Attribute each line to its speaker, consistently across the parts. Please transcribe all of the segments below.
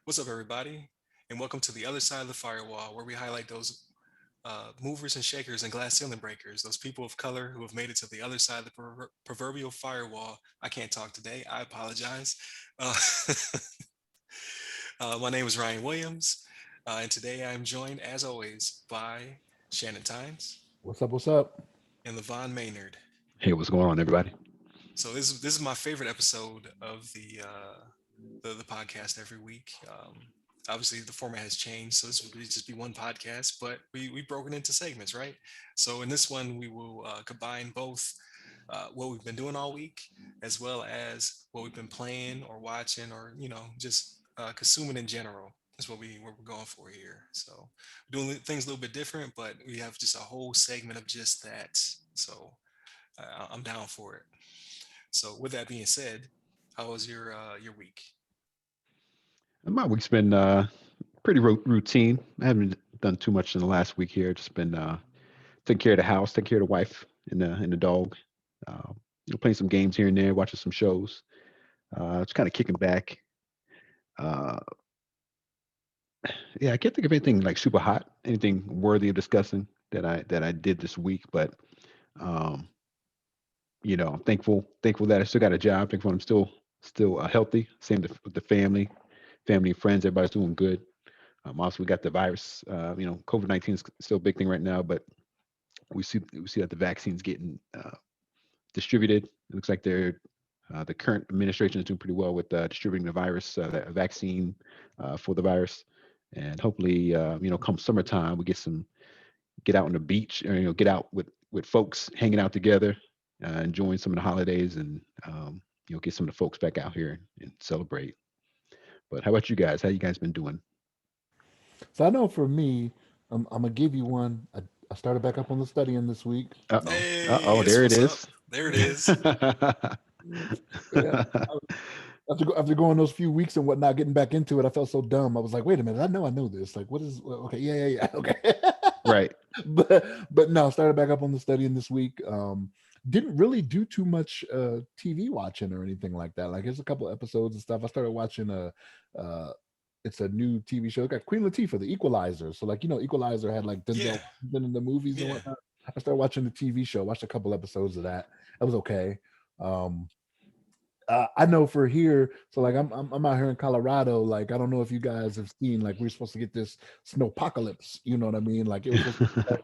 Speaker 1: What's up, everybody? And welcome to the other side of the firewall, where we highlight those movers and shakers and glass ceiling breakers, those people of color who have made it to the other side of the proverbial firewall. I can't talk today. I apologize. Uh, my name is Ryan Williams, and today I'm joined, as always, by Shannon Tynes
Speaker 2: What's up? What's up?
Speaker 1: and Levon Maynard.
Speaker 3: Hey, what's going on, everybody?
Speaker 1: So this is my favorite episode of the podcast every week. Obviously, the format has changed, so this would just be one podcast, but we've broken into segments, right? So in this one, we will combine both what we've been doing all week, as well as what we've been playing or watching, or just consuming in general. Is what we're going for here. So doing things a little bit different, but we have just a whole segment of just that. So I'm down for it. So with that being said, how was your week?
Speaker 3: My week's been pretty routine. I haven't done too much in the last week here. Just been taking care of the house, taking care of the wife and the dog. Playing some games here and there, watching some shows. Just kind of kicking back. Uh, yeah, I can't think of anything like super hot, anything worthy of discussing that I did this week. But um, I'm thankful that I still got a job. Thankful I'm still healthy. Same with the family and friends. Everybody's doing good. Also, we got the virus. COVID-19 is still a big thing right now, but we see that the vaccine's getting distributed. It looks like the current administration is doing pretty well with distributing the the vaccine for the virus, and hopefully, come summertime, we get out on the beach, or get out with folks, hanging out together, enjoying some of the holidays, and get some of the folks back out here and celebrate. But how about you guys? How you guys been doing?
Speaker 2: So I know for me, I'm gonna give you one. I started back up on the studying this week.
Speaker 3: Uh oh. Uh
Speaker 1: Hey,
Speaker 3: oh.
Speaker 1: that's
Speaker 3: There it
Speaker 1: what's up.
Speaker 3: is.
Speaker 1: There it is.
Speaker 2: Yeah, after going those few weeks and whatnot, getting back into it, I felt so dumb. I was like, wait a minute, I know this. Like, what is? Okay, yeah, okay.
Speaker 3: Right.
Speaker 2: but no, started back up on the studying this week. Didn't really do too much TV watching or anything like that. Like, there's a couple episodes and stuff. I started watching uh it's a new TV show. It got Queen Latifah, the Equalizer. So like, Equalizer had like
Speaker 1: Yeah,
Speaker 2: Denzel Washington in the movies and
Speaker 1: yeah.
Speaker 2: whatnot. I started watching the TV show, watched a couple episodes of that. That was okay. Um I know for here, so like I'm out here in Colorado. Like I don't know if you guys have seen, like we're supposed to get this snowpocalypse. You know what I mean? Like it was supposed to start,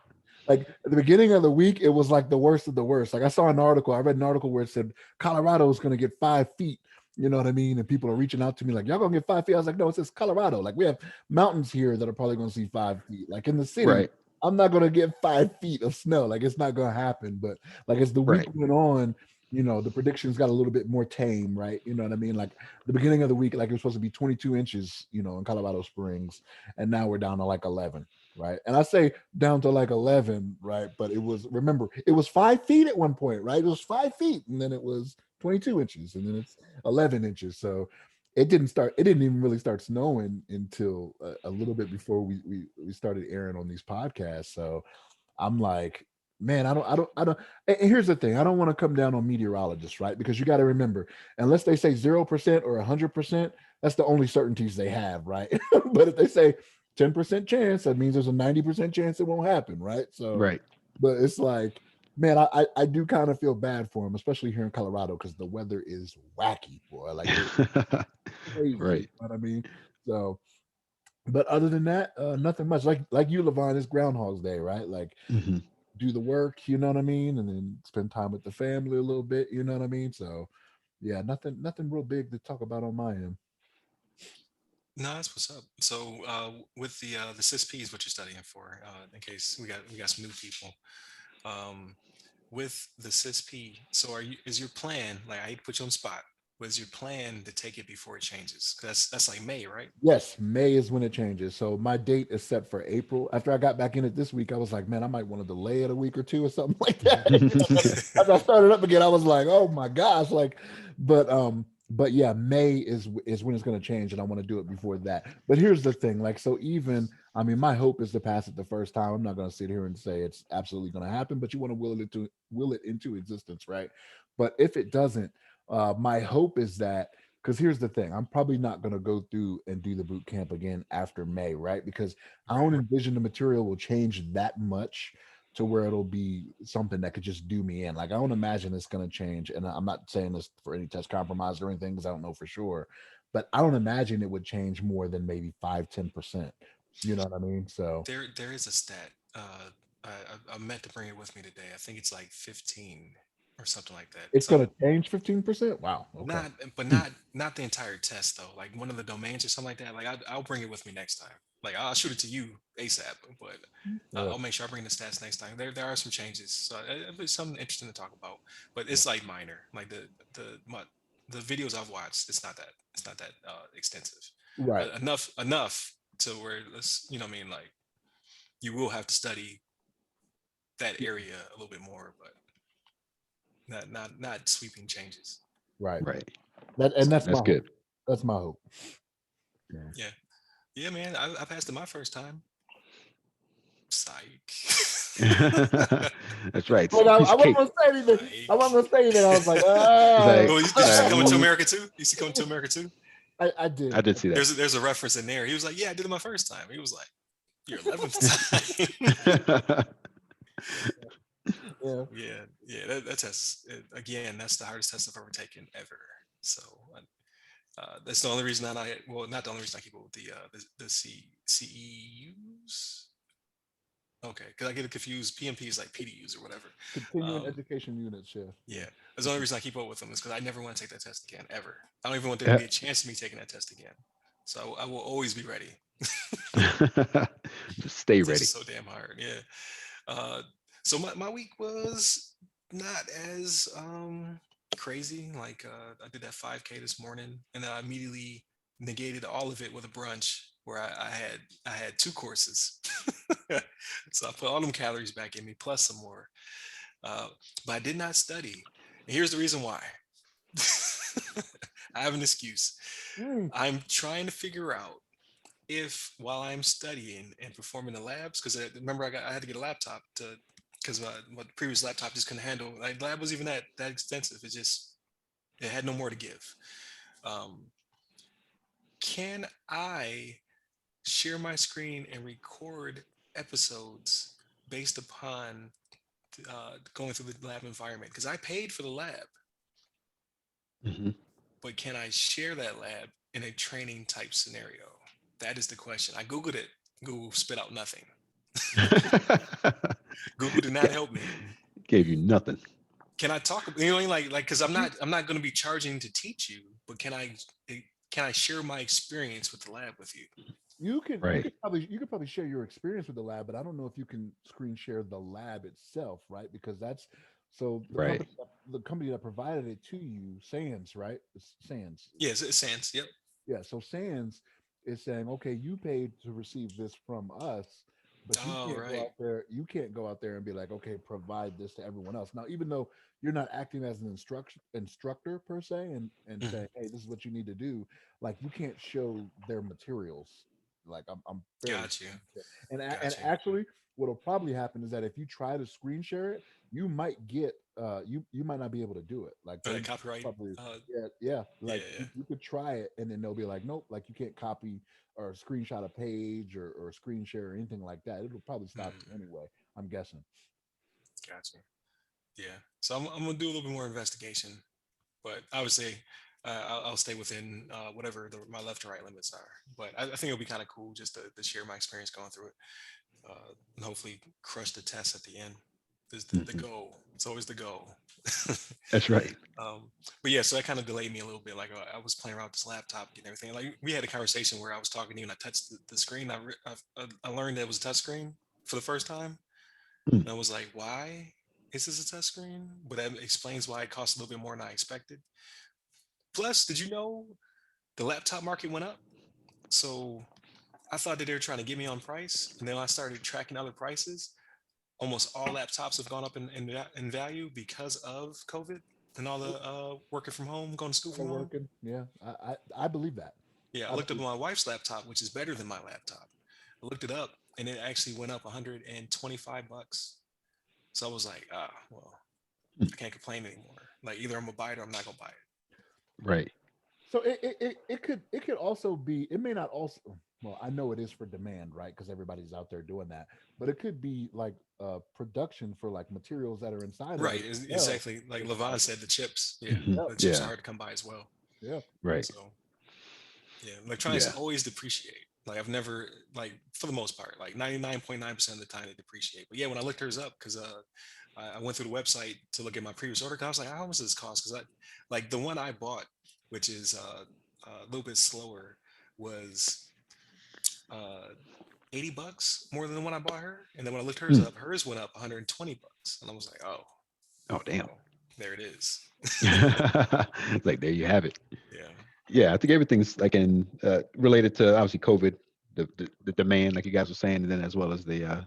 Speaker 2: like at the beginning of the week, it was like the worst of the worst. Like I saw an article, I read an article where it said Colorado is going to get 5 feet. You know what I mean? And people are reaching out to me like, y'all gonna get 5 feet. I was like, no, it says Colorado. Like we have mountains here that are probably gonna see 5 feet. Like in the city,
Speaker 3: Right.
Speaker 2: I'm not gonna get 5 feet of snow. Like it's not gonna happen. But like as the week
Speaker 3: Right.
Speaker 2: went on, the predictions got a little bit more tame, right? You know what I mean? Like the beginning of the week, like it was supposed to be 22 inches, in Colorado Springs, and now we're down to like 11, right? And I say down to like 11, right? But remember, it was 5 feet at one point, right? It was 5 feet, and then it was 22 inches, and then it's 11 inches. So it didn't even really start snowing until a little bit before we started airing on these podcasts. So I'm like, man, I don't. And here's the thing: I don't want to come down on meteorologists, right? Because you got to remember, unless they say 0% or 100%, that's the only certainties they have, right? But if they say 10% chance, that means there's a 90% chance it won't happen, right? So,
Speaker 3: Right.
Speaker 2: but it's like, man, I do kind of feel bad for them, especially here in Colorado, because the weather is wacky, boy. Like it's crazy, you
Speaker 3: Right.
Speaker 2: know what I mean? So, but other than that, nothing much. Like you, Levon, it's Groundhog's Day, right? Like
Speaker 3: Hmm.
Speaker 2: do the work, you know what I mean, and then spend time with the family a little bit, you know what I mean. So yeah, nothing real big to talk about on my end.
Speaker 1: No, that's what's up. So with the CISP is what you're studying for. In case we got some new people. Um, with the CISP, so is your plan, like, I hate to put you on the spot, was your plan to take it before it changes? 'Cause that's like May, right?
Speaker 2: Yes, May is when it changes. So my date is set for April. After I got back in it this week, I was like, man, I might want to delay it a week or two or something like that. As I started up again, I was like, oh my gosh, like, but yeah, May is when it's going to change, and I want to do it before that. But here's the thing, like, so even I mean, my hope is to pass it the first time. I'm not going to sit here and say it's absolutely going to happen, but you want to will it into existence, right? But if it doesn't, my hope is that because here's the thing, I'm probably not going to go through and do the boot camp again after May, right? Because I don't
Speaker 1: Right.
Speaker 2: envision the material will change that much to where it'll be something that could just do me in. Like I don't imagine it's going to change, and I'm not saying this for any test compromise or anything because I don't know for sure, but I don't imagine it would change more than maybe 5-10%. You know what I mean? So
Speaker 1: There is a stat. I meant to bring it with me today. I think it's like 15 or something like that.
Speaker 2: it's going
Speaker 1: So
Speaker 2: to change 15%. Wow. Okay.
Speaker 1: not, but
Speaker 3: Hmm.
Speaker 1: not the entire test though. Like one of the domains or something like that. Like I'll bring it with me next time. Like I'll shoot it to you ASAP. But
Speaker 2: Yeah.
Speaker 1: I'll make sure I bring the stats next time. There are some changes, so it's something interesting to talk about. But
Speaker 2: Yeah.
Speaker 1: it's like minor. Like the videos I've watched, it's not that extensive.
Speaker 2: Right.
Speaker 1: Enough to where let's you know what I mean like you will have to study that area a little bit more, but not sweeping changes.
Speaker 2: Right.
Speaker 3: Right.
Speaker 2: That and
Speaker 1: So
Speaker 2: that's my
Speaker 3: That's
Speaker 2: hope.
Speaker 3: good.
Speaker 2: That's my hope. Yeah.
Speaker 1: yeah, yeah, man, I passed it my first time. Psych.
Speaker 3: That's right.
Speaker 2: Look,
Speaker 3: Piece
Speaker 2: I
Speaker 3: of
Speaker 2: wasn't
Speaker 3: cake.
Speaker 2: gonna say anything. I wasn't
Speaker 1: Psych.
Speaker 2: gonna say anything. I was like,
Speaker 3: It's like,
Speaker 1: Well, you see Coming to
Speaker 3: mm,
Speaker 1: America too? You see Coming to America too?
Speaker 2: I
Speaker 3: I
Speaker 2: did.
Speaker 3: did see that.
Speaker 1: There's a reference in there. He was like, "Yeah, I did it my first time." He was like, "Your 11th time."
Speaker 2: Yeah.
Speaker 1: Yeah, yeah. That test again. That's the hardest test I've ever taken ever. So that's the only reason that well, not the only reason I keep it with the CEUs. Okay, because I get it confused. PMP is like PDUs or whatever.
Speaker 2: Continuing
Speaker 1: Um,
Speaker 2: education units, yeah.
Speaker 1: yeah, that's the only reason I keep up with them is because I never want to take that test again ever. I don't even want there to
Speaker 3: Yeah.
Speaker 1: be a chance of me taking that test again. So I will always be ready.
Speaker 3: Just stay
Speaker 1: Test is
Speaker 3: ready.
Speaker 1: so damn hard. Yeah. Uh, so my week was not as crazy. Like I did that 5K this morning, and then I immediately negated all of it with a brunch where I had two courses. So I put all them calories back in me plus some more. Uh, but I did not study. And here's the reason why. I have an excuse.
Speaker 2: Mm,
Speaker 1: I'm trying to figure out if while I'm studying and performing the labs, because I remember I had to get a laptop to because my previous laptop just couldn't handle. Like the lab was even that extensive. It had no more to give. Um, can I share my screen and record episodes based upon going through the lab environment? Because I paid for the lab,
Speaker 3: Hmm.
Speaker 1: but can I share that lab in a training type scenario? That is the question. I googled it. Google spit out nothing. Google did not
Speaker 3: Ga-
Speaker 1: help me.
Speaker 3: Gave you nothing.
Speaker 1: Can I talk? You know, like because
Speaker 2: you
Speaker 1: I'm not going to be charging to teach you, but can I share my experience with the lab with you?
Speaker 3: Right.
Speaker 2: you could probably share your experience with the lab, but I don't know if you can screen share the lab itself, right? Because that's so
Speaker 3: Right.
Speaker 2: the company that provided it to you, Sands, right? It's Sands.
Speaker 1: Yes, it's sense. Yep.
Speaker 2: Yeah, so Sands is saying, okay, you paid to receive this from us, but you
Speaker 1: Oh,
Speaker 2: can't go
Speaker 1: right.
Speaker 2: out there. You can't go out there and be like, okay, provide this to everyone else. Now, even though you're not acting as an instructor per se, and
Speaker 1: Mhm.
Speaker 2: saying, hey, this is what you need to do, like you can't show their materials. Like I'm fairly
Speaker 1: Got you.
Speaker 2: certain. And
Speaker 1: Got you.
Speaker 2: actually, what'll probably happen is that if you try to screen share it, you might get you might not be able to do it. Like they
Speaker 1: Copyright.
Speaker 2: probably yeah,
Speaker 1: Yeah,
Speaker 2: like
Speaker 1: yeah.
Speaker 2: you could try it and then they'll be like, nope, like you can't copy or screenshot a page or screen share or anything like that. It'll probably stop you
Speaker 1: Mm,
Speaker 2: anyway, I'm guessing.
Speaker 1: got you. Yeah. So I'm gonna do a little bit more investigation, but obviously, I'll stay within whatever my left and right limits are. But I think it'll be kind of cool just to share my experience going through it, and hopefully crush the test at the end. Is the
Speaker 3: Hmm.
Speaker 1: goal. It's always the goal.
Speaker 3: That's right.
Speaker 1: um, but yeah, so that kind of delayed me a little bit. Like I was playing around with this laptop, getting everything. Like we had a conversation where I was talking to you and I touched the screen. I learned that it was a touch screen for the first time,
Speaker 3: Mm.
Speaker 1: and I was like, why is this a touch screen? But that explains why it costs a little bit more than I expected. Plus, did you know the laptop market went up? So I thought that they were trying to get me on price, and then I started tracking other prices. Almost all laptops have gone up in value because of COVID and all the working from home, going to school
Speaker 2: Kind of
Speaker 1: from home.
Speaker 2: working. Yeah, I believe that.
Speaker 1: Yeah, I
Speaker 2: I
Speaker 1: looked up
Speaker 2: believe
Speaker 1: my wife's laptop, which is better than my laptop. I looked it up, and it actually went up 125 bucks. So I was like, well,
Speaker 3: Mm.
Speaker 1: I can't complain anymore. Like either I'm gonna buy it or I'm not gonna buy it.
Speaker 3: Right.
Speaker 2: So it could also be, it may not also, well, I know it is for demand, right? Because everybody's out there doing that, but it could be like production for like materials that are inside of
Speaker 1: Right,
Speaker 2: it as well.
Speaker 1: exactly. Like
Speaker 2: It's
Speaker 1: Levon
Speaker 2: like,
Speaker 1: said, the chips. Yeah,
Speaker 3: Mhm.
Speaker 2: yep,
Speaker 1: the chips are
Speaker 3: Yeah.
Speaker 1: hard to come by as well.
Speaker 2: yep.
Speaker 3: Right.
Speaker 1: So yeah, electronics
Speaker 3: Yeah.
Speaker 1: always depreciate. Like I've never, like for the most part, like 99.9% of the time they depreciate. But yeah, when I looked hers up, because I went through the website to look at my previous order, 'cause I was like, how much does this cost? Because I like the one I bought, which is a little bit slower, was uh, $80 more than the one I bought her. And then when I looked hers
Speaker 3: Mm.
Speaker 1: up, hers went up $120, and I was like, oh,
Speaker 3: Oh, damn.
Speaker 1: well, there it is.
Speaker 3: It's like there you have it.
Speaker 1: Yeah.
Speaker 3: Yeah, I think everything's like in related to obviously COVID, the demand, like you guys were saying, and then as well as the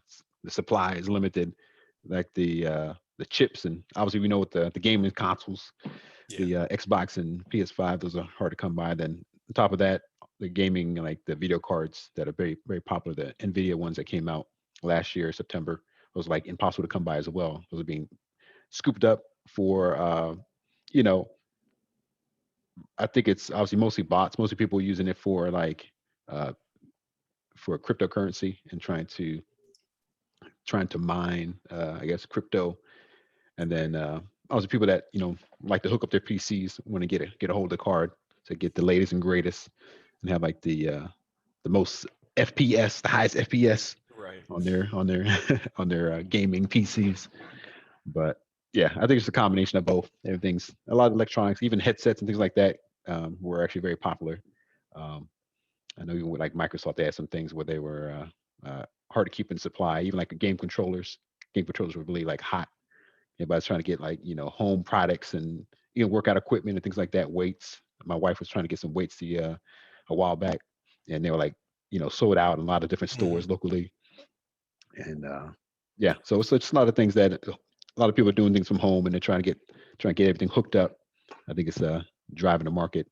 Speaker 3: supply is limited, like the chips, and obviously we know with the gaming consoles,
Speaker 1: Yeah.
Speaker 3: the Xbox and PS5, those are hard to come by. Then on top of that, the gaming, like the video cards that are very very popular, the Nvidia ones that came out last year September, was like impossible to come by as well. Those are being scooped up for you know I think it's obviously mostly bots. Mostly people using it uh, for cryptocurrency and trying to mine, I guess, crypto. And then obviously people that like to hook up their PCs want to get a hold of the card to get the latest and greatest and have like the most FPS, the highest FPS
Speaker 1: Right.
Speaker 3: on their on their gaming PCs. But yeah, I think it's a combination of both. Everything's a lot of electronics, even headsets and things like that, were actually very popular. Um, I know even with like Microsoft, they had some things where they were hard to keep in supply. Even like the game controllers. Game controllers were really like hot. Everybody's trying to get like home products and workout equipment and things like that. Weights. My wife was trying to get some weights a while back, and they were like sold out in a lot of different
Speaker 1: Hmm.
Speaker 3: stores locally. And yeah, so it's just a lot of things that a lot of people are doing things from home and they're trying to get everything hooked up. I think it's driving the market.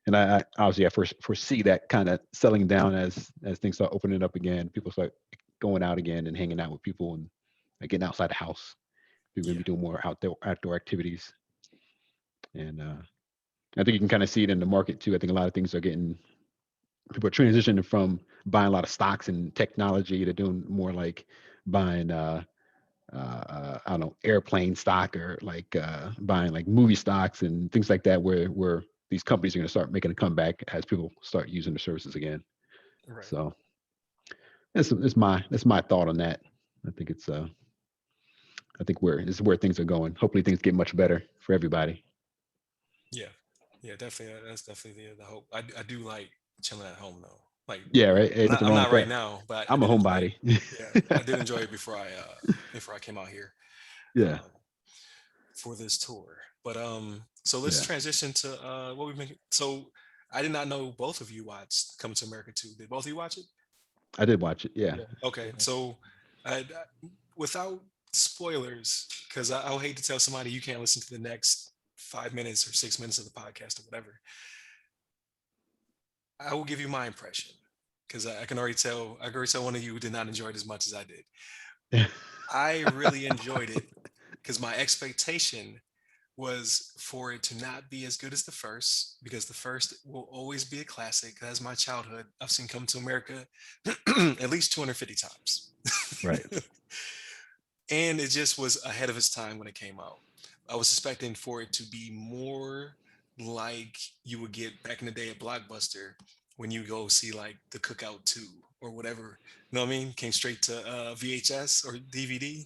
Speaker 3: And I obviously I first foresee that kind of settling down as things start opening up again. People start going out again and hanging out with people and like, getting outside the house. People are gonna
Speaker 1: Yeah.
Speaker 3: be doing more outdoor activities, and I think you can kind of see it in the market too. I think a lot of things are getting people are transitioning from buying a lot of stocks and technology to doing more like buying I don't know, airplane stock or like buying like movie stocks and things like that, where these companies are going to start making a comeback as people start using the services again.
Speaker 1: Right.
Speaker 3: So that's my thought on that. I think I think where this is where things are going. Hopefully things get much better for everybody.
Speaker 1: Yeah. Yeah. Definitely. That's definitely the hope. I do like chilling at home though. Like
Speaker 3: Yeah, right. Ain't nothing
Speaker 1: I'm
Speaker 3: wrong
Speaker 1: not
Speaker 3: with
Speaker 1: right
Speaker 3: that.
Speaker 1: now, but I
Speaker 3: I'm a
Speaker 1: did enjoy it.
Speaker 3: homebody.
Speaker 1: Yeah, I did enjoy it before I came out here
Speaker 3: Yeah,
Speaker 1: um, for this tour. But so let's
Speaker 3: yeah.
Speaker 1: transition to what we've been. So I did not know both of you watched Coming to America too. Did both of you watch it?
Speaker 3: I did watch it. Yeah.
Speaker 2: Yeah.
Speaker 1: Okay,
Speaker 2: Yeah.
Speaker 1: so without spoilers, because I'll hate to tell somebody you can't listen to the next 5 minutes or 6 minutes of the podcast or whatever. I will give you my impression because I can already tell. I can already tell one of you did not enjoy it as much as I did. I really enjoyed it because my expectation was for it to not be as good as the first, because the first will always be a classic. That's my childhood. I've seen Come to America at least 250 times.
Speaker 3: Right.
Speaker 1: And it just was ahead of its time when it came out. I was expecting for it to be more like you would get back in the day at Blockbuster when you go see like The Cookout 2 or whatever. You know what I mean? Came straight to VHS or DVD,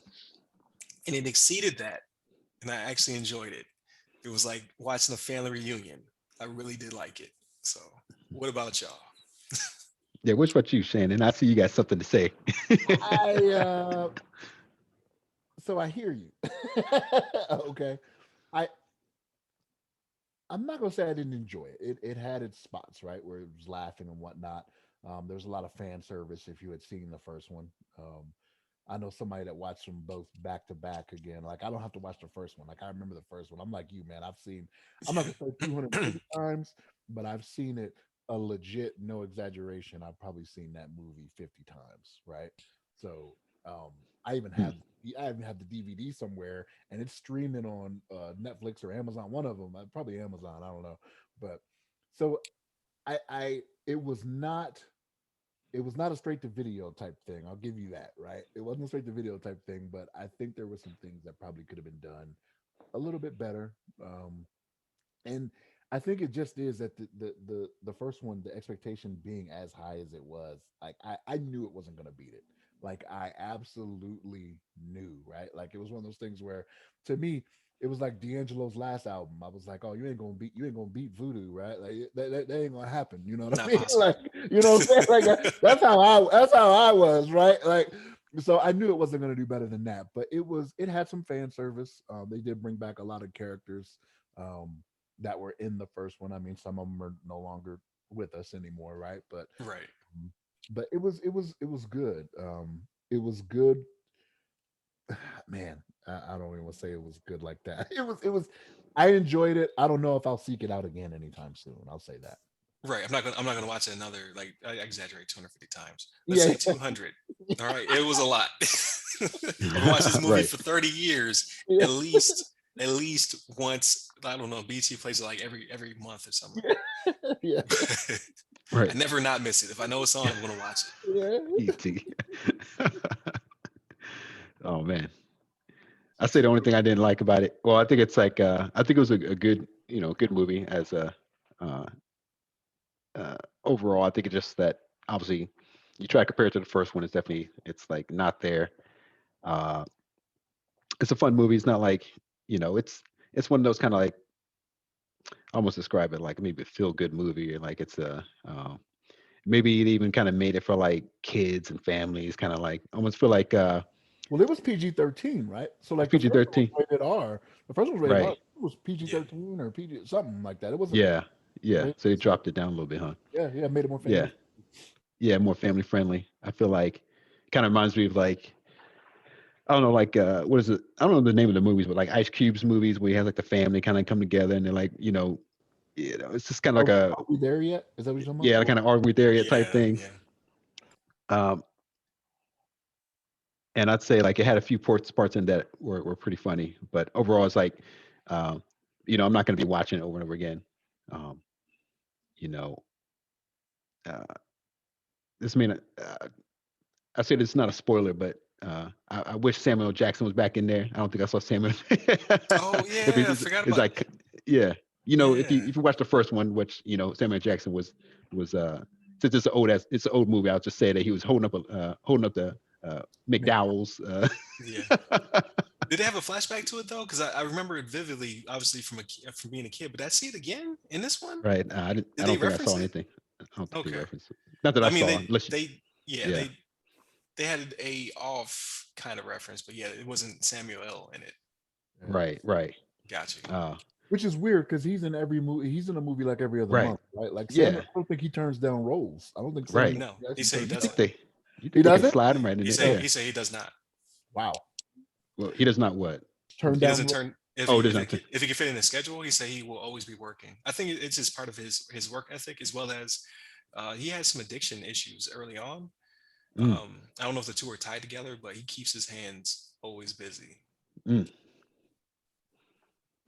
Speaker 1: and it exceeded that. And I actually enjoyed it. It was like watching a family reunion. I really did like it. So, what about y'all?
Speaker 3: Yeah. Which about you, Shannon? I see you got something to say.
Speaker 2: I so I hear you. Okay. I I'm not gonna say I didn't enjoy it. It had its spots, right, where it was laughing and whatnot. There was a lot of fan service if you had seen the first one. I know somebody that watched them both back to back again. Like I don't have to watch the first one. Like I remember the first one. I'm like you, man. I'm not gonna say
Speaker 1: Yeah.
Speaker 2: 250 times, but I've seen it a legit, no exaggeration. I've probably seen that movie 50 times, right? So um, I even
Speaker 3: Hmm.
Speaker 2: have I even have the DVD somewhere, and it's streaming on Netflix or Amazon. One of them, probably Amazon. I don't know, but So it was not, it was not a straight to video type thing. I'll give you that, right? It wasn't a straight to video type thing, but I think there were some things that probably could have been done a little bit better. And I think it just is that the first one, the expectation being as high as it was, like I knew it wasn't gonna beat it. Like I absolutely knew, right? Like it was one of those things where, to me, it was like D'Angelo's last album. I was like, oh, you ain't gonna beat Voodoo, right? Like that ain't gonna happen. You know what I
Speaker 1: Not
Speaker 2: mean?
Speaker 1: possible.
Speaker 2: Like, you know what I'm saying? Like that's how I was, right? Like, so I knew it wasn't gonna do better than that. But it had some fan service. They did bring back a lot of characters. Um, that were in the first one. I mean, some of them are no longer with us anymore, right?
Speaker 1: Right.
Speaker 2: Um, but it was good. It was good. Man, I don't even want to say it was good like that. It was. I enjoyed it. I don't know if I'll seek it out again anytime soon. I'll say that.
Speaker 1: Right. I'm not gonna watch it another, like, I exaggerate, 250 times. Let's
Speaker 2: Yeah,
Speaker 1: say 200. All right. It was a lot. I've been watching this movie
Speaker 3: Right.
Speaker 1: for 30 years,
Speaker 2: yeah,
Speaker 1: at least once. I don't know. BT plays it like every month or something.
Speaker 2: yeah,
Speaker 1: I
Speaker 3: Right.
Speaker 1: never not miss it. If I know it's on, I'm gonna watch it.
Speaker 2: yeah.
Speaker 3: ET. Oh man. I say the only thing I didn't like about it. Well, I think it's like I think it was a good, good movie as a uh, overall. I think it's just that obviously you try to compare it to the first one. It's like not there. Uh, it's a fun movie. It's not like it's one of those kind of like I almost describe it like maybe a feel good movie or like it's a maybe it even kind of made it for like kids and families. Kind of like almost feel like
Speaker 2: Well, it was PG-13, right? So
Speaker 3: it's
Speaker 2: like the
Speaker 3: PG
Speaker 2: first one
Speaker 3: 13.
Speaker 2: was rated R. The first one was rated R.
Speaker 3: Right.
Speaker 2: It was
Speaker 1: Yeah.
Speaker 2: PG-13 or PG something like that. It wasn't rated.
Speaker 3: Yeah. Yeah.
Speaker 2: Rated,
Speaker 3: So they
Speaker 2: so
Speaker 3: dropped it down a little bit, huh?
Speaker 2: yeah, yeah, made it more
Speaker 3: Yeah.
Speaker 2: family.
Speaker 3: Yeah, more family friendly. I feel like kind of reminds me of like I don't know, like what is it? I don't know the name of the movies, but like Ice Cube's movies where you have like the family kind of come together and they're like, it's just kind of like a
Speaker 2: Are we there yet? Is that what you're talking
Speaker 3: yeah,
Speaker 2: about?
Speaker 3: kind of are we there yet type
Speaker 1: Yeah.
Speaker 3: thing.
Speaker 1: Yeah.
Speaker 3: Um, and I'd say like it had a few parts in that were pretty funny, but overall it's like, um, I'm not going to be watching it over and over again. Um, you know, uh, this mean I say this is not a spoiler, but I wish Samuel Jackson was back in there. I don't think I saw Samuel.
Speaker 1: Oh
Speaker 3: if
Speaker 1: yeah. I
Speaker 3: he's
Speaker 1: forgot
Speaker 3: it's
Speaker 1: about.
Speaker 3: like, yeah,
Speaker 1: Yeah.
Speaker 3: if you watch the first one, which Samuel Jackson was since it's an old movie, I'll just say that he was holding up the McDowell's.
Speaker 1: Yeah. Did they have a flashback to it though? Because I remember it vividly, obviously from being a kid. But did I see it again in this one?
Speaker 3: Right. I
Speaker 1: Did they
Speaker 3: don't think I
Speaker 1: reference
Speaker 3: saw
Speaker 1: it?
Speaker 3: anything. I don't think they
Speaker 1: Okay.
Speaker 3: referenced it. Not that I
Speaker 1: I mean,
Speaker 3: saw.
Speaker 1: they
Speaker 3: Unless
Speaker 1: they yeah
Speaker 3: yeah.
Speaker 1: they had a off kind of reference, but yeah, it wasn't Samuel L. in it.
Speaker 2: Yeah.
Speaker 3: Right. Right.
Speaker 1: Got you.
Speaker 3: Uh,
Speaker 2: Which is weird because he's in every movie. He's in a movie like every other
Speaker 3: right.
Speaker 2: month, right? Like
Speaker 3: Yeah.
Speaker 2: Samuel, I don't think he turns down roles. I don't think
Speaker 3: Right.
Speaker 2: Samuel
Speaker 1: No, he
Speaker 2: Jackson
Speaker 1: said he
Speaker 2: turns
Speaker 3: You think
Speaker 2: down.
Speaker 1: doesn't.
Speaker 3: they you
Speaker 2: He
Speaker 3: think they can
Speaker 2: doesn't.
Speaker 3: slide him right in
Speaker 1: He
Speaker 3: there?
Speaker 1: said
Speaker 3: Yeah.
Speaker 1: he said he does not.
Speaker 2: Wow,
Speaker 3: Well, he does not what?
Speaker 2: turn
Speaker 1: He
Speaker 2: down
Speaker 1: doesn't
Speaker 2: roles.
Speaker 1: turn
Speaker 3: Oh, it is not.
Speaker 1: if he can fit in the schedule. He said he will always be working. I think it's just part of his work ethic, as well as he has some addiction issues early on.
Speaker 3: Mm,
Speaker 1: I don't know if the two are tied together, but he keeps his hands always busy.
Speaker 3: mm,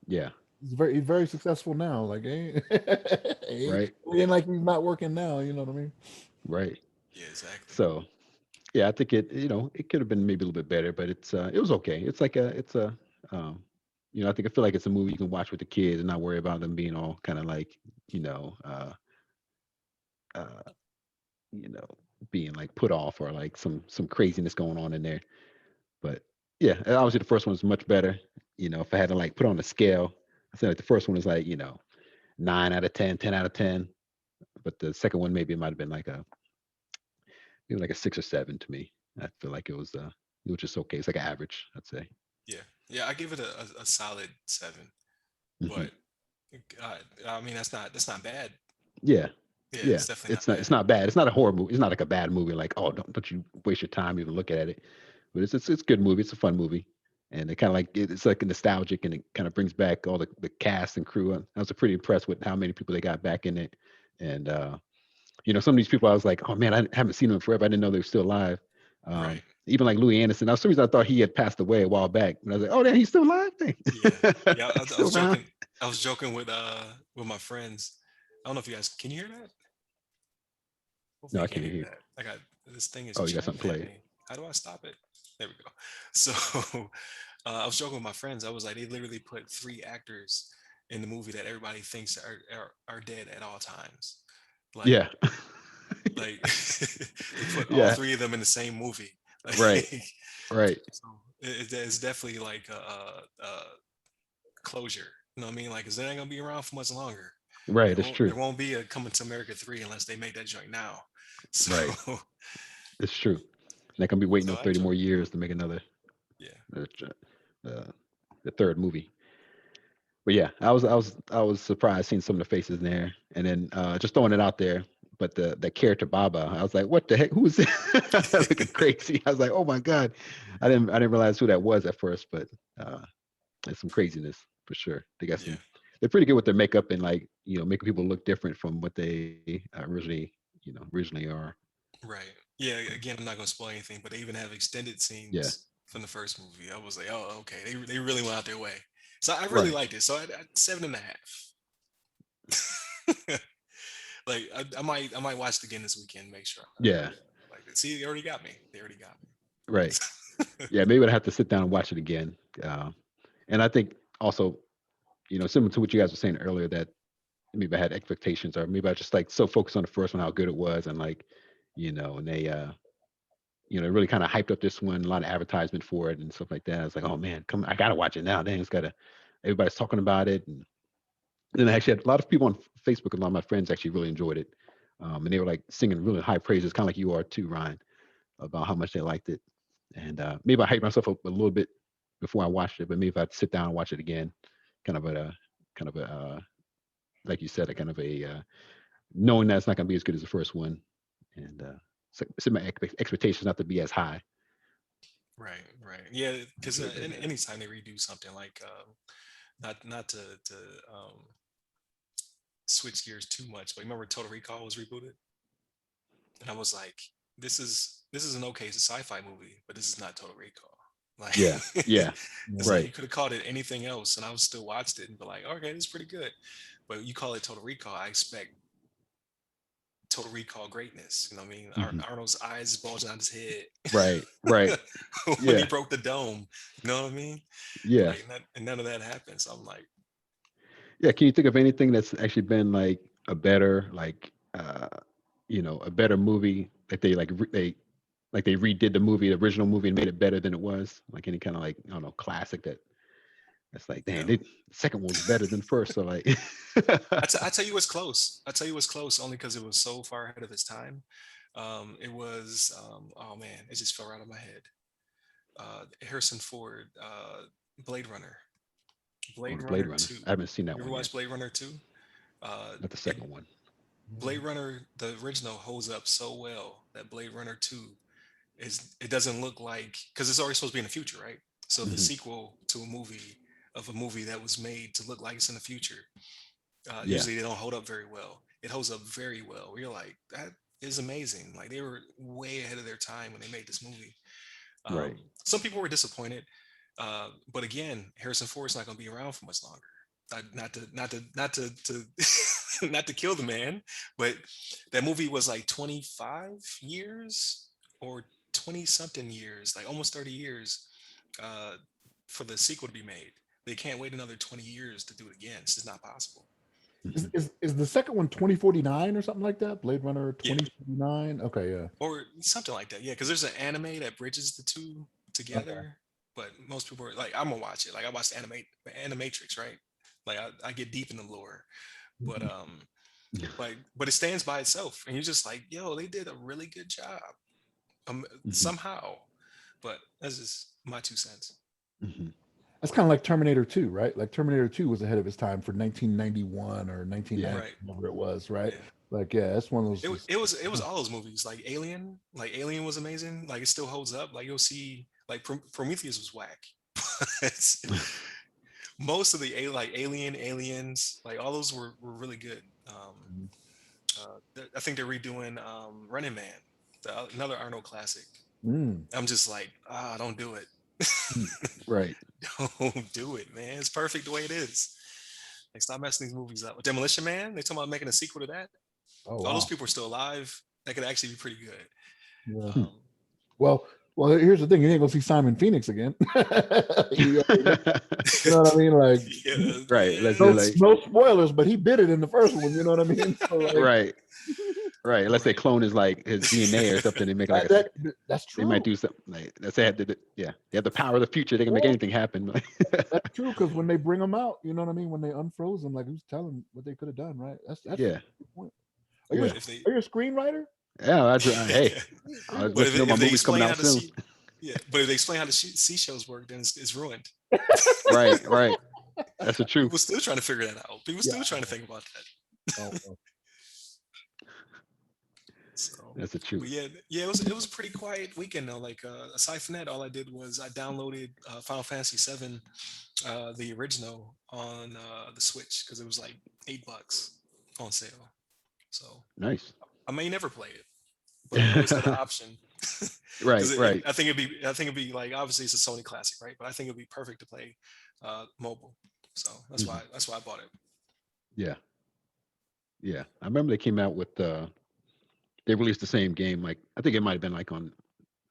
Speaker 3: yeah.
Speaker 2: He's very successful now. Like
Speaker 3: Right.
Speaker 2: it ain't like he's not working now. You know what I mean?
Speaker 3: Right.
Speaker 1: Yeah, exactly.
Speaker 3: So yeah, I think it could have been maybe a little bit better, but it was okay. It's like um, I think I feel like it's a movie you can watch with the kids and not worry about them being all kind of like you know uh, you know being like put off or like some craziness going on in there. But yeah, and obviously the first one was much better. If I had to like put on a scale, I said like the first one was like 9 out of 10, 10 out of 10, but the second one maybe it might have been like a maybe like a 6 or 7 to me. I feel like it was just okay. It's like an average, I'd say.
Speaker 1: Yeah, yeah. I give it a solid 7.
Speaker 3: Hmm.
Speaker 1: But I mean, that's not bad.
Speaker 3: Yeah,
Speaker 1: Yeah,
Speaker 3: yeah.
Speaker 1: it's definitely
Speaker 3: It's
Speaker 1: not
Speaker 3: not it's
Speaker 1: bad.
Speaker 3: not bad. It's not a horror movie. It's not like a bad movie. Like don't you waste your time even looking at it. But it's a good movie. It's a fun movie, and it kind of like it's like nostalgic, and it kind of brings back all the cast and crew. I was pretty impressed with how many people they got back in it, and some of these people I was like, oh man, I haven't seen them forever. I didn't know they were still alive.
Speaker 1: Right.
Speaker 3: Even like Louis Anderson. Now, for some reason I thought he had passed away a while back, and I was like, oh, damn, he's still alive. Dang.
Speaker 1: Yeah. Yeah. I
Speaker 3: He's
Speaker 1: was
Speaker 3: still around.
Speaker 1: joking. I was joking with my friends. I don't know if you guys can you hear that.
Speaker 3: No,
Speaker 1: Hopefully
Speaker 3: I
Speaker 1: you can't
Speaker 3: can't
Speaker 1: hear
Speaker 3: hear you.
Speaker 1: that. I got this thing is
Speaker 3: Oh, you got
Speaker 1: chatting
Speaker 3: something
Speaker 1: at
Speaker 3: played.
Speaker 1: me. How do I stop it? There we go. So I was joking with my friends. I was like, they literally put three actors in the movie that everybody thinks are dead at all times. Like
Speaker 3: Yeah.
Speaker 1: like they put all
Speaker 3: Yeah.
Speaker 1: three of them in the same movie. Like
Speaker 3: Right. Right.
Speaker 1: so it's definitely like a closure. You know what I mean? Like, 'cause they ain't gonna be around for much longer.
Speaker 3: Right. That's true.
Speaker 1: There won't be a Coming to America 3 unless they make that joint now.
Speaker 3: Right.
Speaker 1: So
Speaker 3: It's true. They're gonna be waiting
Speaker 1: so
Speaker 3: those
Speaker 1: I
Speaker 3: 30
Speaker 1: enjoy.
Speaker 3: more years to make another
Speaker 1: Yeah.
Speaker 3: uh, uh, the third movie. But yeah, I was surprised seeing some of the faces in there, and then just throwing it out there. But the character Baba, I was like, what the heck? Who's looking crazy? I was like, oh my god, I didn't realize who that was at first, but uh, it's some craziness for sure. They got
Speaker 1: Yeah.
Speaker 3: some. They're pretty good with their makeup and like making people look different from what they originally are.
Speaker 1: Right. Yeah. Again, I'm not gonna spoil anything, but they even have extended
Speaker 3: Yeah.
Speaker 1: scenes from the first movie. I was like, oh, okay. They really went out their way. So I really
Speaker 3: Right.
Speaker 1: liked it. So I 7.5. Like I might watch it again this weekend. Make sure
Speaker 3: Yeah.
Speaker 1: I like it. See, they already got me. They already got
Speaker 3: Right.
Speaker 1: me.
Speaker 3: Yeah. Maybe I'd have to sit down and watch it again. Uh, and I think also, similar to what you guys were saying earlier, that maybe I had expectations, or maybe I just like so focused on the first one, how good it was, and like, and they really kind of hyped up this one, a lot of advertisement for it and stuff like that. I was like, oh man, come, I gotta watch it now. Dang, it's gotta. Everybody's talking about it, and then I actually had a lot of people on Facebook. A lot of my friends actually really enjoyed it, and they were like singing really high praises, kind of like you are too, Ryan, about how much they liked it. And maybe I hyped myself up a little bit before I watched it, but maybe if I sit down and watch it again, kind of a kind of a like you said, a kind of a knowing that it's not going to be as good as the first one, and set my expectations not to be as high.
Speaker 1: Right. Right. Yeah. Because
Speaker 3: Enjoy that.
Speaker 1: anytime they redo something like not to um, switch gears too much, but remember Total Recall was rebooted, and I was like, this is an okay sci-fi movie, but this is not Total Recall. Like,
Speaker 3: Yeah, yeah,
Speaker 1: it's like
Speaker 3: right,
Speaker 1: you could have called it anything else, and I would still watched it and be like, okay, this is pretty good. But you call it Total Recall, I expect Total Recall greatness. You know what I mean?
Speaker 3: hmm
Speaker 1: Arnold's eyes bulging out his head
Speaker 3: right, right.
Speaker 1: when he
Speaker 3: Yeah,
Speaker 1: broke the dome. You know what I mean?
Speaker 3: yeah,
Speaker 1: Like, and none of that happened. So I'm like,
Speaker 3: yeah. Can you think of anything that's actually been like a better, like, a better movie that they they redid the movie, the original movie, and made it better than it was? Like any kind of like I don't know classic that's like, damn,
Speaker 1: no.
Speaker 3: the second one was better than the first. So like,
Speaker 1: I tell you what's close. I tell you what's close only because it was so far ahead of its time. It was oh man, it just fell right out of my head. Harrison Ford, Blade Runner,
Speaker 3: oh,
Speaker 1: Blade
Speaker 3: the Blade
Speaker 1: Runner
Speaker 3: Runner.
Speaker 1: Two.
Speaker 3: I haven't seen that
Speaker 1: You ever
Speaker 3: one yet.
Speaker 1: watched Blade Runner Two?
Speaker 3: Not the
Speaker 1: It
Speaker 3: second one.
Speaker 1: Blade Runner, the original, holds up so well that Blade Runner Two it doesn't look like because it's already supposed to be in the future, right? So the
Speaker 3: Hmm.
Speaker 1: sequel to a movie that was made to look like it's in the future,
Speaker 3: Yeah.
Speaker 1: usually they don't hold up very well. It holds up very well. We're like, that is amazing. Like they were way ahead of their time when they made this movie.
Speaker 3: Right.
Speaker 1: Some people were disappointed, but again, Harrison Ford's not going to be around for much longer. Not to not to kill the man, but that movie was like 25 years or 20 something years, like almost 30 years, uh, for the sequel to be made. They can't wait another 20 years to do it again. It's just not possible.
Speaker 2: Is,
Speaker 3: Hmm.
Speaker 2: is is the second one 2049 or something like that? Blade Runner
Speaker 1: Yeah,
Speaker 2: 2049. Okay, yeah.
Speaker 1: or something like that. Yeah, because there's an anime that bridges the two
Speaker 2: Okay.
Speaker 1: together. But most people are like, I'm gonna watch it. Like I watched Animatrix, right? Like I get deep in the lore, but
Speaker 2: Mhm.
Speaker 1: but it stands by itself, and you're just like, yo, they did a really good job,
Speaker 3: Hmm.
Speaker 1: somehow. But that's just my 2 cents.
Speaker 3: Hmm.
Speaker 2: That's kind of like Terminator 2, right? Like Terminator 2 was ahead of its time for 1991 or
Speaker 3: Yeah.
Speaker 2: 1990,
Speaker 1: Right?
Speaker 2: whatever it was, right?
Speaker 1: Yeah.
Speaker 2: Like, yeah, that's one of those.
Speaker 1: It was all those movies like Alien. Like Alien was amazing. Like it still holds up. Like you'll see, like Prometheus was whack. But most of the like Aliens, like all those were really good. I think they're redoing Running Man, another Arnold classic.
Speaker 2: Mm.
Speaker 1: I'm just like, don't do it.
Speaker 3: Right.
Speaker 1: Don't do it, man. It's perfect the way it is. Like, stop messing these movies up. Demolition Man, they talking about making a sequel to that.
Speaker 2: Oh
Speaker 1: All those
Speaker 2: wow.
Speaker 1: people are still alive. That could actually be pretty good.
Speaker 2: Yeah.
Speaker 3: Hmm.
Speaker 1: Um,
Speaker 2: Well, here's the thing: you ain't gonna see Simon Phoenix again. you know what I mean? Like,
Speaker 1: yeah,
Speaker 3: Right. Let's
Speaker 1: yeah,
Speaker 3: say
Speaker 2: no,
Speaker 1: that's
Speaker 3: like
Speaker 1: true.
Speaker 2: no spoilers, but he bit it in the first one. You know what I mean? So like,
Speaker 3: right, right. Unless they
Speaker 1: Right.
Speaker 3: clone his like his DNA or something, they make like
Speaker 2: that's
Speaker 3: they might
Speaker 2: true.
Speaker 3: do something like let's say yeah, they have the power of the future. They can make
Speaker 2: Yeah,
Speaker 3: anything happen.
Speaker 2: that's true. Because when they bring him out, you know what I mean? When they unfroze him, like who's telling what they could have done, right? That's a
Speaker 3: Yeah,
Speaker 2: good point. Are you
Speaker 1: But
Speaker 3: yeah,
Speaker 1: if they,
Speaker 2: are you a screenwriter?
Speaker 3: yeah. Hey, I was
Speaker 1: but
Speaker 3: listening to my
Speaker 1: if they
Speaker 3: movies coming
Speaker 1: explain
Speaker 3: out
Speaker 1: how the
Speaker 3: soon.
Speaker 1: sea, yeah, but if they explain how the seashells work, then it's ruined.
Speaker 3: Right, right. That's the truth.
Speaker 1: People still trying to figure that out. People
Speaker 2: Yeah.
Speaker 1: still trying to think about that.
Speaker 2: Oh, oh.
Speaker 1: So,
Speaker 3: That's the
Speaker 1: but
Speaker 3: truth.
Speaker 1: yeah, it was a pretty quiet weekend though. Like, aside from that, all I did was I downloaded Final Fantasy VII, the original, on the Switch because it was like $8 on sale. So
Speaker 3: Nice.
Speaker 1: I may never play it, but I always had the option.
Speaker 3: Right,
Speaker 1: Because
Speaker 3: right.
Speaker 1: I think it'd be like, obviously it's a Sony classic, right? But I think it'd be perfect to play mobile. So that's
Speaker 3: Hmm.
Speaker 1: why that's why I bought it.
Speaker 3: Yeah, yeah. I remember they came out with they released the same game. Like I think it might have been like on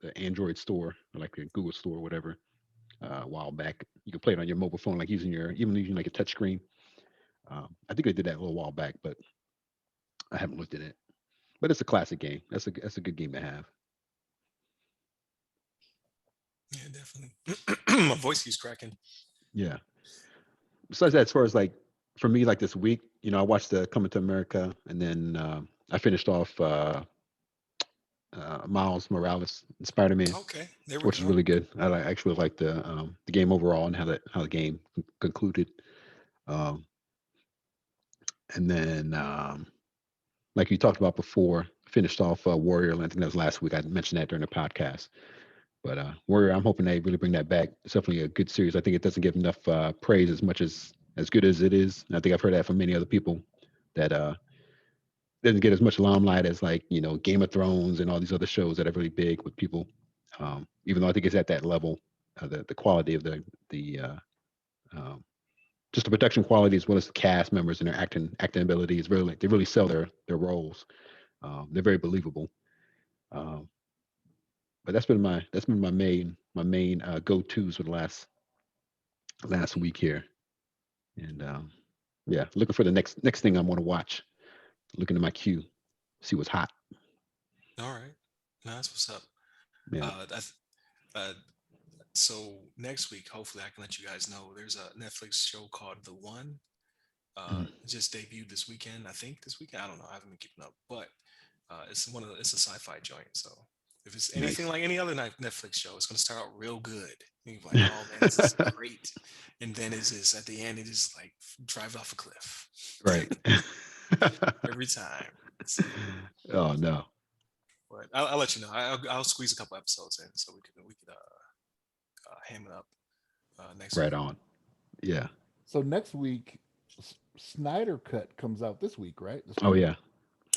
Speaker 3: the Android store or like the Google store or whatever. A while back, you could play it on your mobile phone, like even using like a touch screen. I think they did that a little while back, but I haven't looked at it. But it's a classic game. That's a good game to have.
Speaker 1: Yeah, definitely. My voice keeps cracking.
Speaker 3: Yeah. Besides that, as far as like for me, like this week, I watched the Coming to America, and then I finished off Miles Morales, Spider Man,
Speaker 1: Okay, there we
Speaker 3: which is
Speaker 1: go.
Speaker 3: really good. Actually like the game overall and how the game concluded. Um, and then like you talked about before, finished off Warrior. I think that was last week. I mentioned that during the podcast. But Warrior, I'm hoping they really bring that back. It's definitely a good series. I think it doesn't get enough praise as much as good as it is. And I think I've heard that from many other people that doesn't get as much limelight as like Game of Thrones and all these other shows that are really big with people. Even though I think it's at that level, the quality of the um, just the production quality as well as the cast members and their acting ability is really like they really sell their roles. They're very believable. Um, but that's been my main go tos for the last week here, and yeah, looking for the next thing I'm going to watch. Looking at my queue, see what's hot.
Speaker 1: All right, no, that's what's up.
Speaker 3: Yeah.
Speaker 1: That uh, so next week, hopefully, I can let you guys know. There's a Netflix show called The One.
Speaker 3: Mhm.
Speaker 1: It just debuted this weekend. I think this weekend. I don't know. I haven't been keeping up, but it's a sci-fi joint. So if it's anything
Speaker 3: Nice.
Speaker 1: like any other Netflix show, it's gonna start out real good. And you're like, oh man, this is great. And then it's just at the end, it is like drive off a cliff
Speaker 3: Right.
Speaker 1: every time. So,
Speaker 3: Oh no.
Speaker 1: but I'll let you know. I'll squeeze a couple episodes in so we could ham it up next
Speaker 3: Right
Speaker 1: week.
Speaker 3: on. Yeah.
Speaker 2: So next week, Snyder Cut comes out this week, right? The
Speaker 3: Oh
Speaker 2: stream.
Speaker 3: yeah.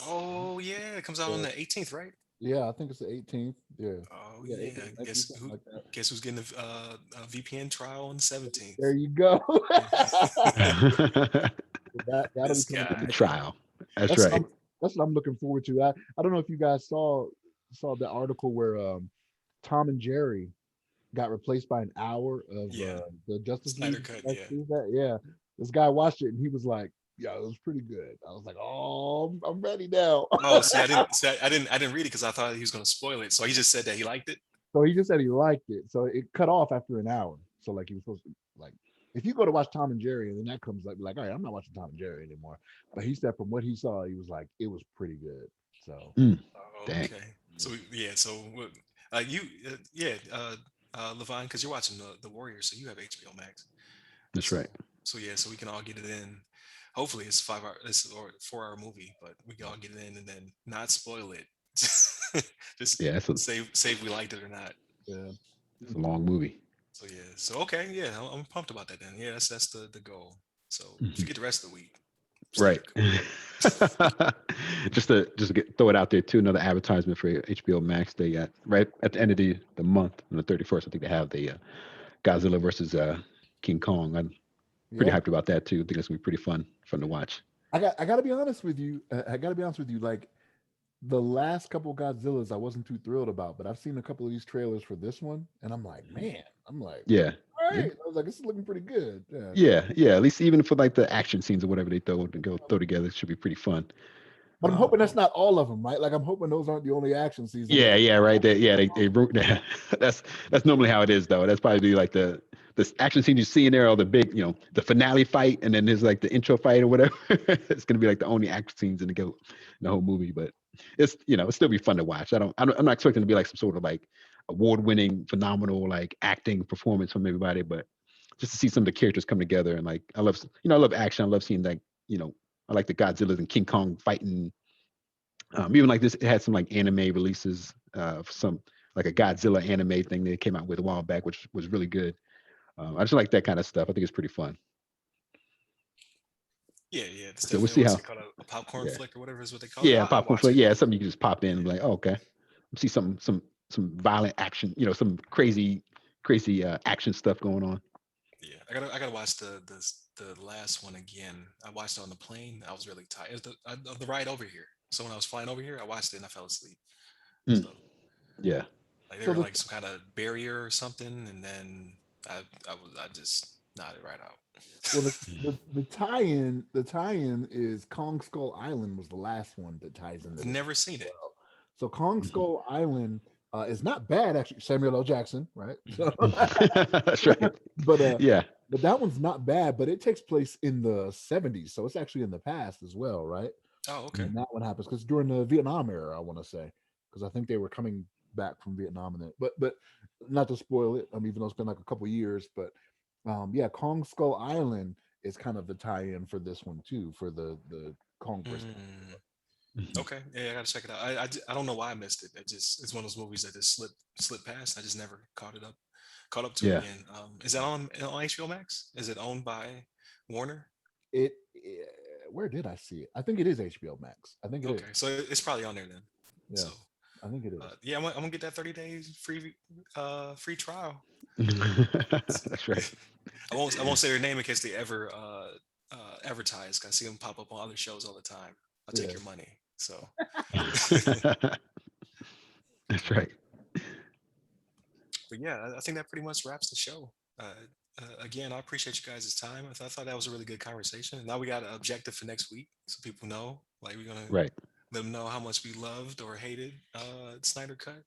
Speaker 1: Oh yeah, it comes out on
Speaker 2: Uh,
Speaker 1: the 18th, right?
Speaker 2: yeah, I think it's the 18th. Yeah,
Speaker 1: Oh
Speaker 2: yeah,
Speaker 1: yeah.
Speaker 2: 18th, 19th,
Speaker 1: Guess
Speaker 2: something
Speaker 1: who?
Speaker 2: like that.
Speaker 1: Guess who's getting a VPN trial on the 17th?
Speaker 2: There you go. That'll be
Speaker 1: This
Speaker 2: coming to
Speaker 3: The
Speaker 1: guy.
Speaker 2: next week.
Speaker 3: trial. That's
Speaker 2: That's what
Speaker 3: right.
Speaker 2: I'm looking forward to. I don't know if you guys saw the article where Tom and Jerry got replaced by an hour of
Speaker 1: Yeah,
Speaker 2: the Justice
Speaker 1: Snyder
Speaker 2: League.
Speaker 1: cut.
Speaker 2: You guys
Speaker 1: Yeah.
Speaker 2: see that? Yeah, this guy watched it and he was like, "Yeah, it was pretty good." I was like, "Oh, I'm ready now."
Speaker 1: Oh, see, I didn't read it because I thought he was going to spoil it. So he just said that he liked it.
Speaker 2: So he just said he liked it. So it cut off after an hour. So like he was supposed to like if you go to watch Tom and Jerry and then that comes up like, all right, I'm not watching Tom and Jerry anymore. But he said from what he saw, he was like, it was pretty good. So
Speaker 3: Mm,
Speaker 1: Oh,
Speaker 3: dang.
Speaker 1: okay. So yeah. So you yeah Levine, because you're watching the Warriors, so you have HBO Max.
Speaker 3: That's
Speaker 1: So
Speaker 3: right.
Speaker 1: yeah, so we can all get it in. Hopefully it's 5 hour, it's or 4 hour movie, but we can all get it in and then not spoil it. Just
Speaker 3: Yeah.
Speaker 1: save we liked it or not.
Speaker 2: yeah.
Speaker 3: It's a long movie.
Speaker 1: So yeah. So okay, yeah, I'm pumped about that then. Yeah, that's the goal. So
Speaker 3: Mhm.
Speaker 1: forget the rest of the week. Snyder
Speaker 3: Right.
Speaker 1: Cut.
Speaker 3: Throw it out there too. Another advertisement for HBO Max. They got right at the end of the month on the 31st. I think they have the Godzilla versus King Kong. pretty
Speaker 2: Yeah.
Speaker 3: hyped about that too. I think it's gonna be pretty fun to watch.
Speaker 2: I gotta be honest with you. I gotta be honest with you. Like the last couple Godzillas, I wasn't too thrilled about, but I've seen a couple of these trailers for this one, and I'm like, man, I'm like,
Speaker 3: Yeah.
Speaker 2: all
Speaker 3: It,
Speaker 2: right. I was like, this is looking pretty good. Yeah.
Speaker 3: yeah. At least even for like the action scenes or whatever they throw together, it should be pretty fun.
Speaker 2: But I'm
Speaker 3: Um,
Speaker 2: hoping that's not all of them, right? Like I'm hoping those aren't the only action scenes. I'm
Speaker 3: yeah,
Speaker 2: like,
Speaker 3: yeah, right there. Yeah, they wrote that. That's normally how it is though. That's probably like the action scene you see in there, or the big, the finale fight, and then there's like the intro fight or whatever. It's gonna be like the only action scenes in the whole movie. But it'll still be fun to watch. I'm not expecting to be like some sort of like award-winning, phenomenal like acting performance from everybody, but just to see some of the characters come together. And like I love action. I love seeing like I like the Godzilla and King Kong fighting. Even like this, it had some like anime releases, for some like a Godzilla anime thing they came out with a while back, which was really good. I just like that kind of stuff. I think it's pretty fun.
Speaker 1: Yeah. It's
Speaker 3: So we'll
Speaker 1: definitely
Speaker 3: see
Speaker 1: what's
Speaker 3: how.
Speaker 1: it called, a popcorn
Speaker 3: Yeah,
Speaker 1: flick or whatever is what they call it.
Speaker 3: yeah,
Speaker 1: I'll
Speaker 3: popcorn
Speaker 1: watch
Speaker 3: flick.
Speaker 1: it.
Speaker 3: Yeah, it's something you can just pop in and
Speaker 1: Yeah,
Speaker 3: be like, oh, okay, see some violent action. Some crazy action stuff going on.
Speaker 1: yeah. I gotta watch the last one again. I watched it on the plane. I was really tired. It was the ride over here. So when I was flying over here, I watched it and I fell asleep.
Speaker 3: Mm,
Speaker 1: So
Speaker 3: yeah,
Speaker 1: like they
Speaker 2: so
Speaker 1: were
Speaker 2: the
Speaker 1: like some kind of barrier or something, and then I just nodded right out.
Speaker 2: well the tie-in is Kong Skull Island was the last one that ties into
Speaker 1: I've
Speaker 2: this
Speaker 1: never
Speaker 2: as
Speaker 1: seen it.
Speaker 2: well. So Kong
Speaker 3: mhm.
Speaker 2: Skull Island is not bad actually. Samuel L. Jackson, right? So,
Speaker 3: That's right.
Speaker 2: but
Speaker 3: Yeah,
Speaker 2: but that one's not bad. But it takes place in the '70s, so it's actually in the past as well, right?
Speaker 1: Oh, okay.
Speaker 3: mm,
Speaker 2: And that one happens because during the Vietnam era, I want to say, because I think they were coming back from Vietnam in it. But not to spoil it, even though it's been like a couple years, but yeah, Kong Skull Island is kind of the tie-in for this one too, for the Kong versus
Speaker 1: Mm,
Speaker 2: Godzilla.
Speaker 3: mhm.
Speaker 1: okay. Yeah, I gotta check it out. I don't know why I missed it. It's one of those movies that just slipped past. I just never caught up to it
Speaker 3: Yeah.
Speaker 1: again. Is that on HBO Max? Is it owned by Warner?
Speaker 2: It where did I see it? I think it is HBO Max. I think it
Speaker 1: Okay,
Speaker 2: is.
Speaker 1: so it's probably on there then. So
Speaker 2: Yeah, I think it is.
Speaker 1: yeah, I'm gonna get that 30 days free trial.
Speaker 3: That's right.
Speaker 1: I won't say their name in case they ever advertise. 'Cause I see them pop up on other shows all the time. I'll take
Speaker 2: Yeah.
Speaker 1: your money. So,
Speaker 3: That's right.
Speaker 1: but yeah, I think that pretty much wraps the show. Again, I appreciate you guys' time. I thought that was a really good conversation. And now we got an objective for next week, so people know. Like we're gonna
Speaker 3: Right.
Speaker 1: let them know how much we loved or hated Snyder Cut.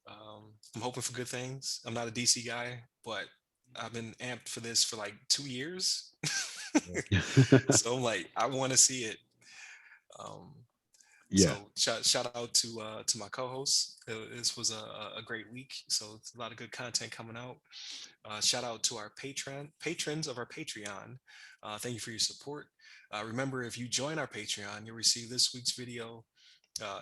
Speaker 1: I'm hoping for good things. I'm not a DC guy, but I've been amped for this for like 2 years.
Speaker 2: Yeah.
Speaker 1: So I'm like, I want to see it. Um,
Speaker 3: Yeah.
Speaker 1: so shout out to my co-hosts. This was a great week. So it's a lot of good content coming out. Shout out to our patrons of our Patreon. Thank you for your support. Remember, if you join our Patreon, you'll receive this week's video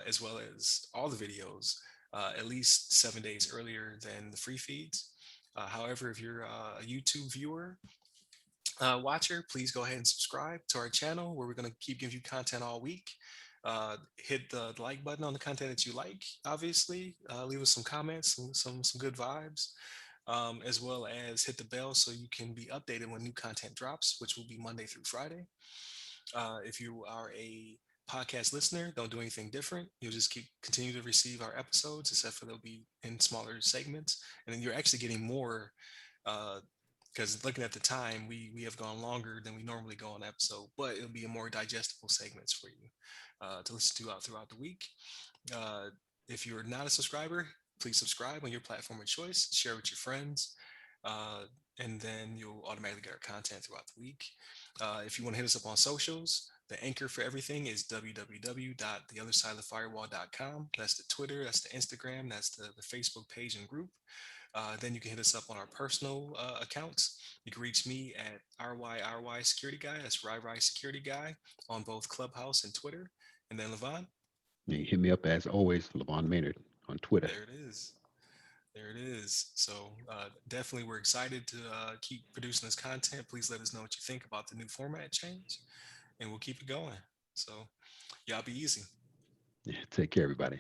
Speaker 1: as well as all the videos at least 7 days earlier than the free feeds. However, if you're a YouTube viewer, watcher, please go ahead and subscribe to our channel where we're going to keep giving you content all week. Hit the like button on the content that you like, obviously. Leave us some comments, some good vibes, as well as hit the bell so you can be updated when new content drops, which will be Monday through Friday. If you are a podcast listener, don't do anything different. You'll just continue to receive our episodes, except for they'll be in smaller segments, and then you're actually getting more. Because looking at the time, we have gone longer than we normally go on episode, but it'll be a more digestible segments for you to listen to out throughout the week. Uh, if you're not a subscriber, please subscribe on your platform of choice. Share with your friends. Uh, and then you'll automatically get our content throughout the week. If you want to hit us up on socials, the anchor for everything is www.theothersideofthefirewall.com. That's the Twitter, that's the Instagram, that's the Facebook page and group. Then you can hit us up on our personal accounts. You can reach me at RYRY Security Guy. That's RYRY Security Guy on both Clubhouse and Twitter. And then Levon,
Speaker 3: You can hit me up as always, Levon Maynard on Twitter.
Speaker 1: there it is. There it is. So definitely, we're excited to keep producing this content. Please let us know what you think about the new format change, and we'll keep it going. So y'all be easy.
Speaker 3: Yeah, take care, everybody.